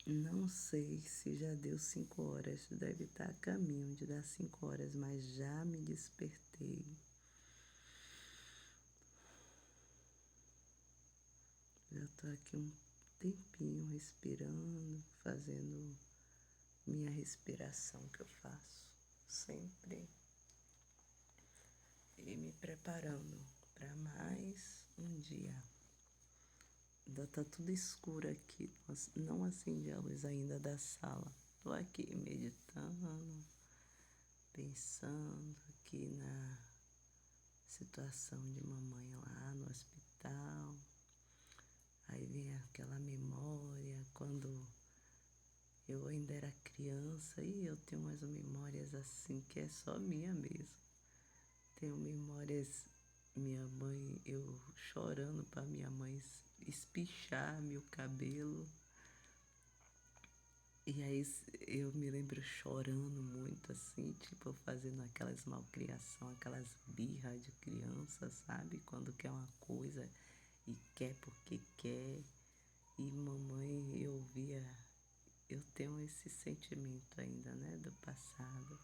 Não sei se já deu 5 horas, deve estar a caminho de dar 5 horas, mas já me despertei. Já tô aqui um tempinho respirando, fazendo minha respiração que eu faço sempre e me preparando para mais um dia. Ainda tá tudo escuro aqui, não acendi a luz ainda da sala. Tô aqui meditando, pensando aqui na situação de mamãe lá no hospital. Aí vem aquela memória quando eu ainda era criança e eu tenho umas memórias assim que é só minha mesmo. Tenho memórias, minha mãe, eu chorando para minha mãe espichar meu cabelo. E aí eu me lembro chorando muito assim, tipo fazendo aquelas malcriação, aquelas birras de criança, sabe? Quando quer uma coisa e quer porque quer. E mamãe, eu tenho esse sentimento ainda, né, do passado,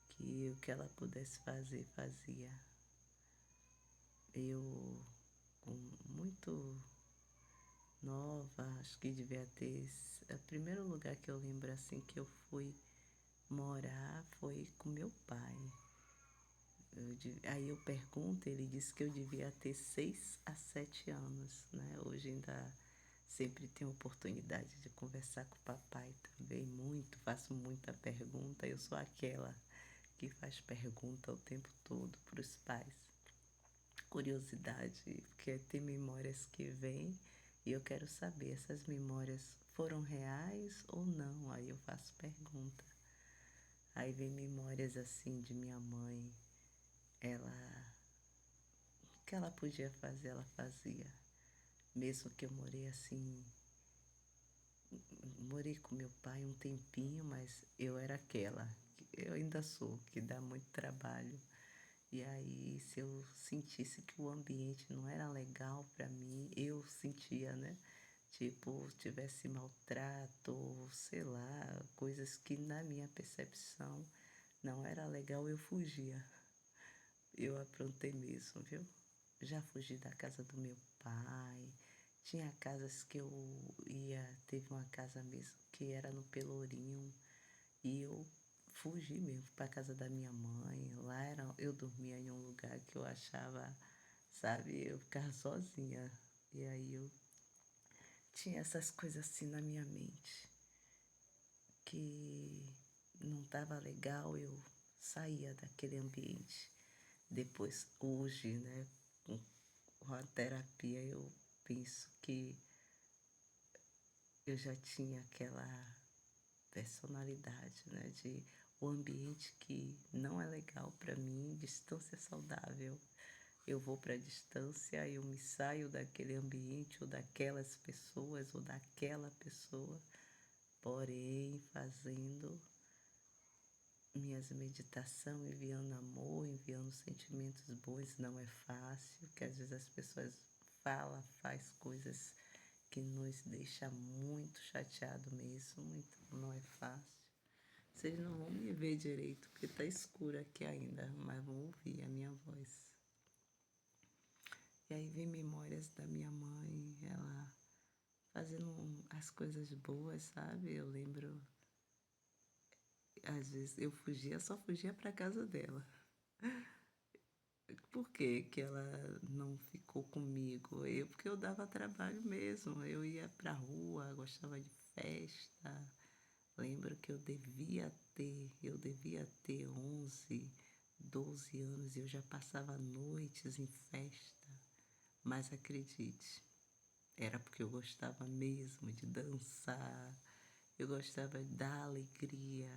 que o que ela pudesse fazer, fazia. Eu, muito nova, acho que devia ter. O primeiro lugar que eu lembro assim que eu fui morar foi com meu pai. Aí eu pergunto, ele disse que eu devia ter 6 a 7 anos, né? Hoje ainda sempre tenho oportunidade de conversar com o papai também, muito, faço muita pergunta. Eu sou aquela que faz pergunta o tempo todo para os pais. Curiosidade, porque tem memórias que vêm e eu quero saber, essas memórias foram reais ou não? Aí eu faço pergunta. Aí vem memórias assim de minha mãe, ela, o que ela podia fazer, ela fazia. Mesmo que eu morei assim, morei com meu pai um tempinho, mas eu era aquela, eu ainda sou, que dá muito trabalho. E aí, se eu sentisse que o ambiente não era legal para mim, eu sentia, né? Tipo, tivesse maltrato, sei lá, coisas que na minha percepção não era legal, eu fugia. Eu aprontei mesmo, viu? Já fugi da casa do meu pai. Tinha casas que eu ia, teve uma casa mesmo que era no Pelourinho e eu fugi mesmo para casa da minha mãe. Lá era, eu dormia em um lugar que eu achava, sabe, eu ficava sozinha. E aí eu tinha essas coisas assim na minha mente que não estava legal, eu saía daquele ambiente. Depois, hoje, né, com a terapia, eu penso que eu já tinha aquela personalidade, né, de o ambiente que não é legal para mim, distância saudável. Eu vou para a distância, eu me saio daquele ambiente ou daquelas pessoas ou daquela pessoa, porém fazendo minhas meditação, enviando amor, enviando sentimentos bons, não é fácil, que às vezes as pessoas falam, faz coisas que nos deixa muito chateado mesmo, muito, não é fácil. Vocês não vão me ver direito, porque tá escuro aqui ainda, mas vão ouvir a minha voz. E aí vem memórias da minha mãe, ela fazendo as coisas boas, sabe? Eu lembro, às vezes eu fugia, só fugia para casa dela. Por que que ela não ficou comigo? Porque eu dava trabalho mesmo. Eu ia pra rua, gostava de festa. Lembro que eu devia ter 11, 12 anos e eu já passava noites em festa. Mas acredite, era porque eu gostava mesmo de dançar, eu gostava da alegria.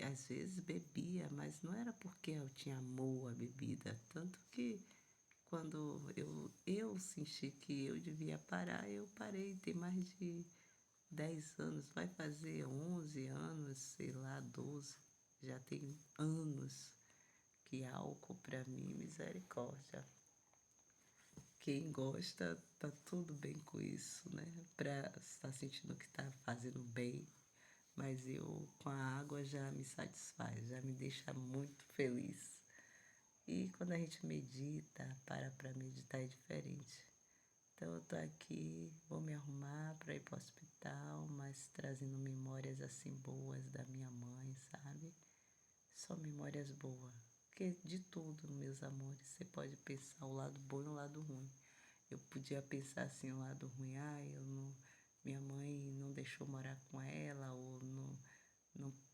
Às vezes bebia, mas não era porque eu tinha amor à bebida. Tanto que quando eu senti que eu devia parar, eu parei. Tem mais de 10 anos, vai fazer 11 anos, sei lá, 12. Já tem anos que álcool para mim, misericórdia. Quem gosta, tá tudo bem com isso, né? Pra estar sentindo que tá fazendo bem. Mas eu, com a água, já me satisfaz, já me deixa muito feliz. E quando a gente medita, para meditar é diferente. Então eu tô aqui, vou me arrumar para ir para o hospital, mas trazendo memórias assim boas da minha mãe, sabe? Só memórias boas. Porque de tudo, meus amores, você pode pensar o lado bom e o lado ruim. Eu podia pensar assim, o lado ruim, eu não, minha mãe não deixou morar com ela, ou não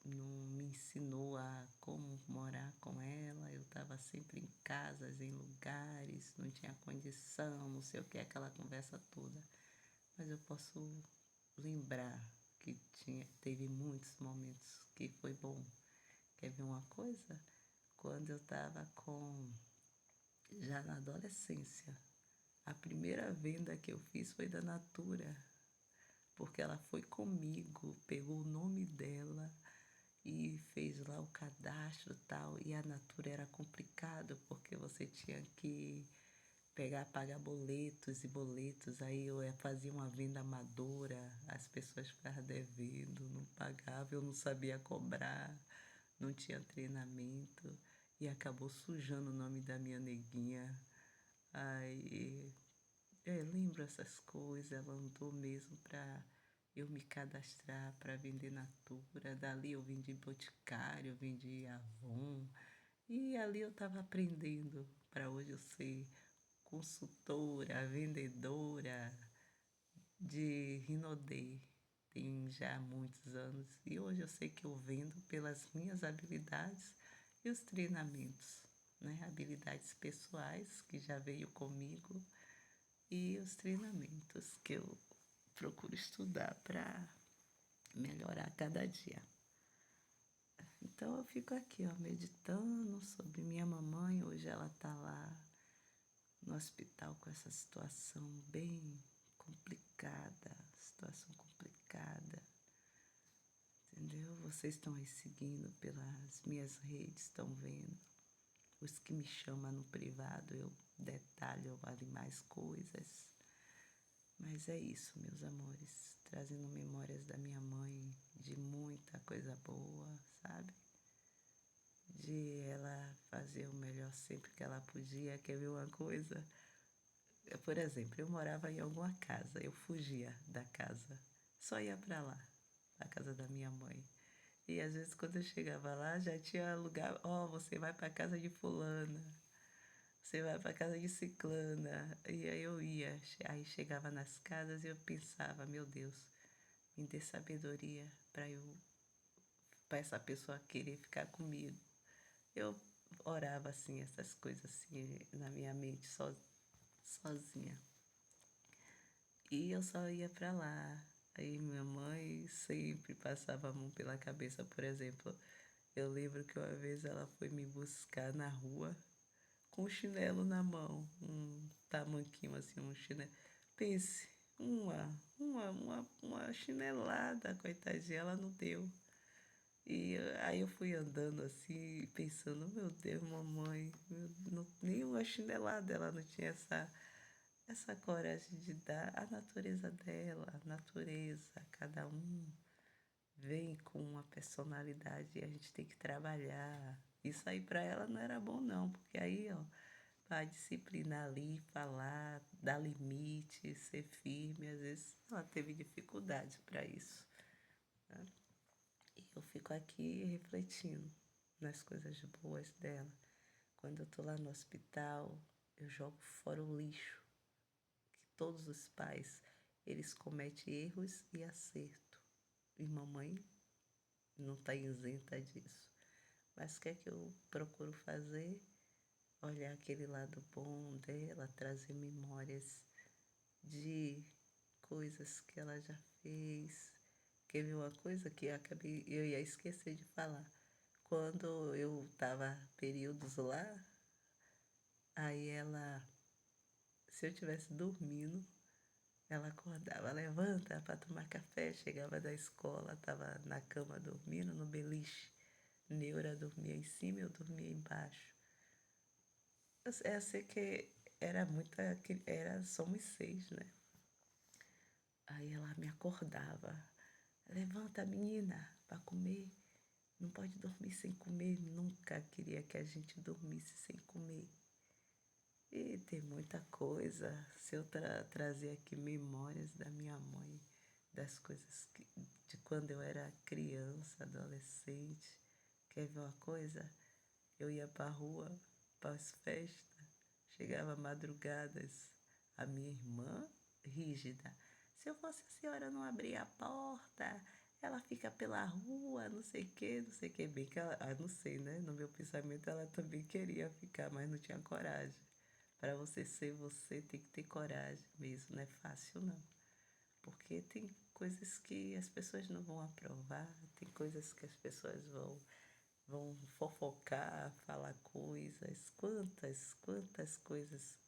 me ensinou a como morar com ela. Eu estava sempre em casas, em lugares, não tinha condição, não sei o que, aquela conversa toda. Mas eu posso lembrar que teve muitos momentos que foi bom. Quer ver uma coisa? Quando eu estava já na adolescência, a primeira venda que eu fiz foi da Natura, porque ela foi comigo, pegou o nome dela e fez lá o cadastro e tal. E a Natura era complicado, porque você tinha que pagar boletos e boletos. Aí eu fazia uma venda amadora, as pessoas ficavam devendo, não pagavam, eu não sabia cobrar, não tinha treinamento e acabou sujando o nome da minha neguinha. Aí lembro essas coisas, ela andou mesmo para eu me cadastrar para vender Natura. Dali eu vendi Boticário, eu vendi Avon. E ali eu estava aprendendo para hoje eu ser consultora, vendedora de Rinodê. Tem já muitos anos. E hoje eu sei que eu vendo pelas minhas habilidades e os treinamentos, né? Habilidades pessoais que já veio comigo e os treinamentos que eu procuro estudar para melhorar cada dia. Então eu fico aqui, ó, meditando sobre minha mamãe. Hoje ela tá lá no hospital com essa situação bem complicada, situação complicada, entendeu? Vocês estão aí seguindo pelas minhas redes, estão vendo. Os que me chamam no privado, eu detalho, eu falo mais coisas. Mas é isso, meus amores, trazendo memórias da minha mãe, de muita coisa boa, sabe? De ela fazer o melhor sempre que ela podia. Quer ver uma coisa? Por exemplo, eu morava em alguma casa, eu fugia da casa, só ia para lá, a casa da minha mãe. E às vezes quando eu chegava lá já tinha lugar, você vai para casa de fulana, você vai para casa de ciclana. E aí eu ia, aí chegava nas casas e eu pensava, meu Deus, me dê sabedoria para essa pessoa querer ficar comigo. Eu orava assim, essas coisas assim na minha mente, sozinha. E eu só ia pra lá. Aí minha mãe sempre passava a mão pela cabeça, por exemplo. Eu lembro que uma vez ela foi me buscar na rua com um chinelo na mão, um tamanquinho assim, um chinelo. Pense, uma chinelada, coitadinha, ela não deu. E aí eu fui andando assim, pensando, meu Deus, mamãe, nem uma chinelada ela não tinha essa coragem de dar a natureza dela, a natureza, cada um vem com uma personalidade e a gente tem que trabalhar. Isso aí para ela não era bom não, porque aí, ó, para disciplinar ali, falar, dar limite, ser firme, às vezes ela teve dificuldade para isso, né? E eu fico aqui refletindo nas coisas boas dela. Quando eu tô lá no hospital, eu jogo fora o lixo. Todos os pais, eles cometem erros e acerto. E mamãe não está isenta disso. Mas o que é que eu procuro fazer? Olhar aquele lado bom dela, trazer memórias de coisas que ela já fez. Quer ver uma coisa que eu ia esquecer de falar? Quando eu estava períodos lá, aí ela, se eu tivesse dormindo, ela acordava, levanta para tomar café, chegava da escola, estava na cama dormindo, no beliche. Neura dormia em cima, eu dormia embaixo. Eu sei que somos 6, né? Aí ela me acordava. Levanta, menina, para comer. Não pode dormir sem comer. Nunca queria que a gente dormisse sem comer. E tem muita coisa. Se eu trazer aqui memórias da minha mãe, das coisas de quando eu era criança, adolescente. Quer ver uma coisa? Eu ia para a rua, para as festas, chegava madrugadas. A minha irmã, rígida. Se eu fosse a senhora não abrir a porta, ela fica pela rua, não sei o que, não sei o que. Bem que ela, não sei, né? No meu pensamento ela também queria ficar, mas não tinha coragem. Para você ser você, tem que ter coragem mesmo, não é fácil não. Porque tem coisas que as pessoas não vão aprovar, tem coisas que as pessoas vão fofocar, falar coisas. Quantas coisas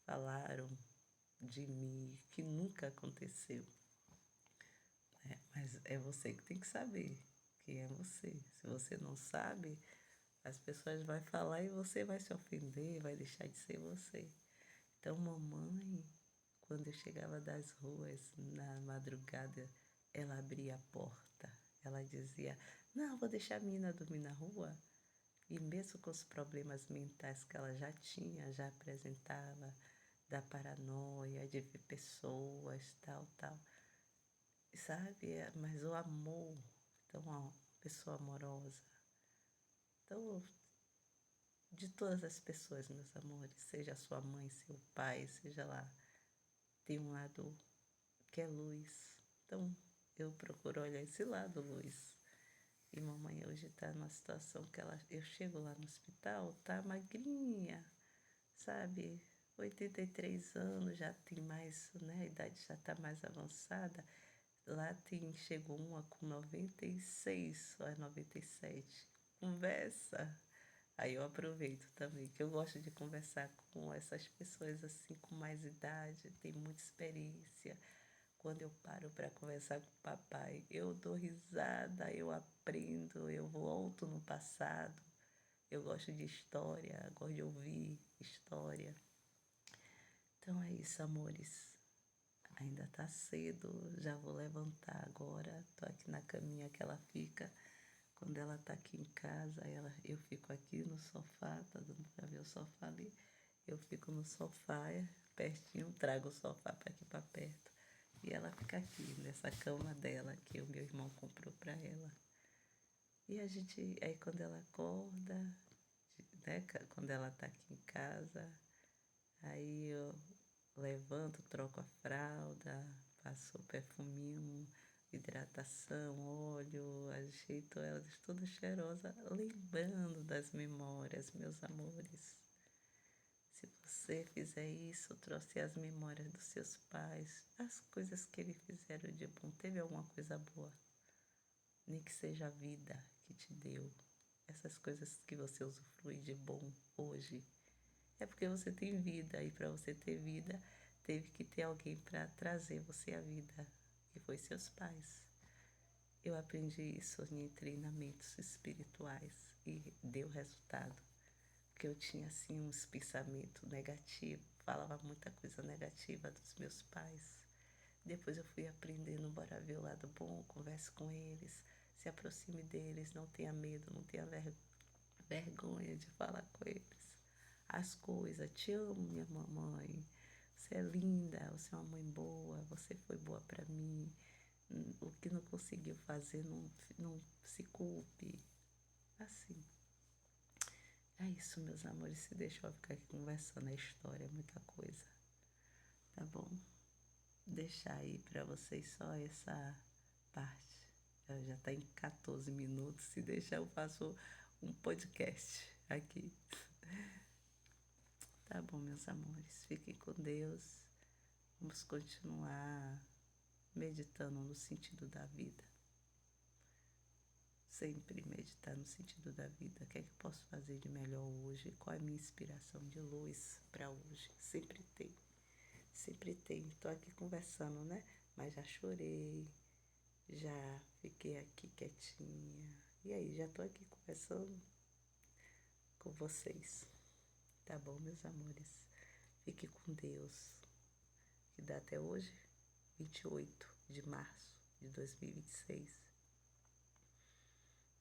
falaram de mim que nunca aconteceu. Mas é você que tem que saber quem é você. Se você não sabe, as pessoas vão falar e você vai se ofender, vai deixar de ser você. Então, mamãe, quando eu chegava das ruas na madrugada, ela abria a porta. Ela dizia: não, vou deixar a menina dormir na rua. E mesmo com os problemas mentais que ela já tinha, já apresentava, da paranoia, de ver pessoas, tal, sabe? Mas o amor, então, uma pessoa amorosa. Então, de todas as pessoas, meus amores, seja sua mãe, seu pai, seja lá, tem um lado que é luz. Então, eu procuro olhar esse lado, luz. E mamãe hoje está numa situação que eu chego lá no hospital, tá magrinha, sabe? 83 anos, já tem mais, né? A idade já está mais avançada. Lá chegou uma com 96 ou é 97. Conversa. Aí eu aproveito também, que eu gosto de conversar com essas pessoas assim com mais idade, tem muita experiência. Quando eu paro para conversar com o papai, eu dou risada, eu aprendo, eu volto no passado. Eu gosto de história, gosto de ouvir história. Então é isso, amores. Ainda tá cedo, já vou levantar agora. Tô aqui na caminha que ela fica. Quando ela tá aqui em casa, eu fico aqui no sofá, tá dando pra ver o sofá ali. Eu fico no sofá, pertinho, trago o sofá para aqui para perto. E ela fica aqui, nessa cama dela, que o meu irmão comprou para ela. E aí quando ela acorda, né, quando ela tá aqui em casa, aí eu levanto, troco a fralda, passo o perfuminho, hidratação, óleo, ajeito ela toda cheirosa, lembrando das memórias, meus amores. Se você fizer isso, trouxe as memórias dos seus pais, as coisas que eles fizeram de bom, teve alguma coisa boa, nem que seja a vida que te deu, essas coisas que você usufrui de bom hoje, é porque você tem vida, e para você ter vida, teve que ter alguém para trazer você a vida, que foi seus pais. Eu aprendi isso em treinamentos espirituais e deu resultado. Porque eu tinha assim uns pensamentos negativos, falava muita coisa negativa dos meus pais. Depois eu fui aprendendo, bora ver o lado bom, converse com eles, se aproxime deles, não tenha medo, não tenha vergonha de falar com eles. As coisas, te amo, minha mamãe, você é linda, você é uma mãe boa, você foi boa para mim. O que não conseguiu fazer, não se culpe. Assim. É isso, meus amores. Se deixa eu ficar aqui conversando a história, muita coisa. Tá bom? Deixar aí pra vocês só essa parte. Já tá em 14 minutos. Se deixar, eu faço um podcast aqui. Tá bom, meus amores. Fiquem com Deus. Vamos continuar meditando no sentido da vida. Sempre meditar no sentido da vida. O que é que eu posso fazer de melhor hoje? Qual é a minha inspiração de luz para hoje? Sempre tem. Sempre tem. Estou aqui conversando, né? Mas já chorei, já fiquei aqui quietinha. E aí, já estou aqui conversando com vocês. Tá bom, meus amores? Fique com Deus. Que dá até hoje, 28 de março de 2026.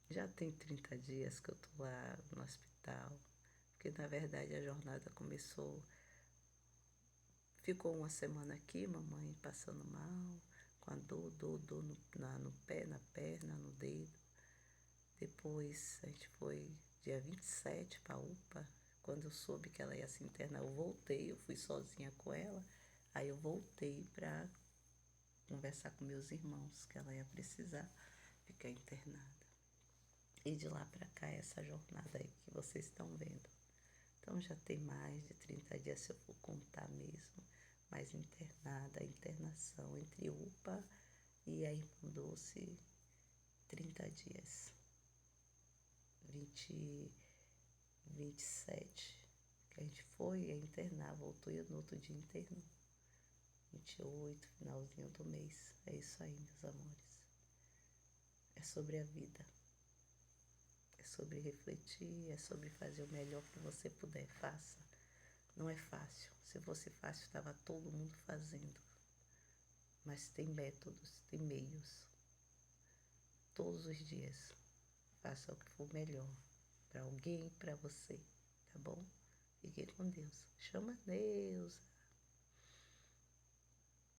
Já tem 30 dias que eu tô lá no hospital. Porque, na verdade, a jornada começou. Ficou uma semana aqui, mamãe passando mal, com a dor no pé, na perna, no dedo. Depois a gente foi dia 27 para a UPA. Quando eu soube que ela ia se internar, eu voltei, eu fui sozinha com ela. Aí eu voltei para conversar com meus irmãos, que ela ia precisar ficar internada. E de lá para cá, essa jornada aí que vocês estão vendo. Então já tem mais de 30 dias, se eu for contar mesmo, mais internada, internação entre UPA e a Irmã Dulce, 30 dias. 27 que a gente foi, ia internar, voltou e no outro dia internou. 28, finalzinho do mês. É isso aí, meus amores. É sobre a vida. É sobre refletir, é sobre fazer o melhor que você puder. Faça. Não é fácil. Se fosse fácil, estava todo mundo fazendo. Mas tem métodos, tem meios. Todos os dias. Faça o que for melhor. Para alguém, para você. Tá bom? Fique com Deus. Chama Deus.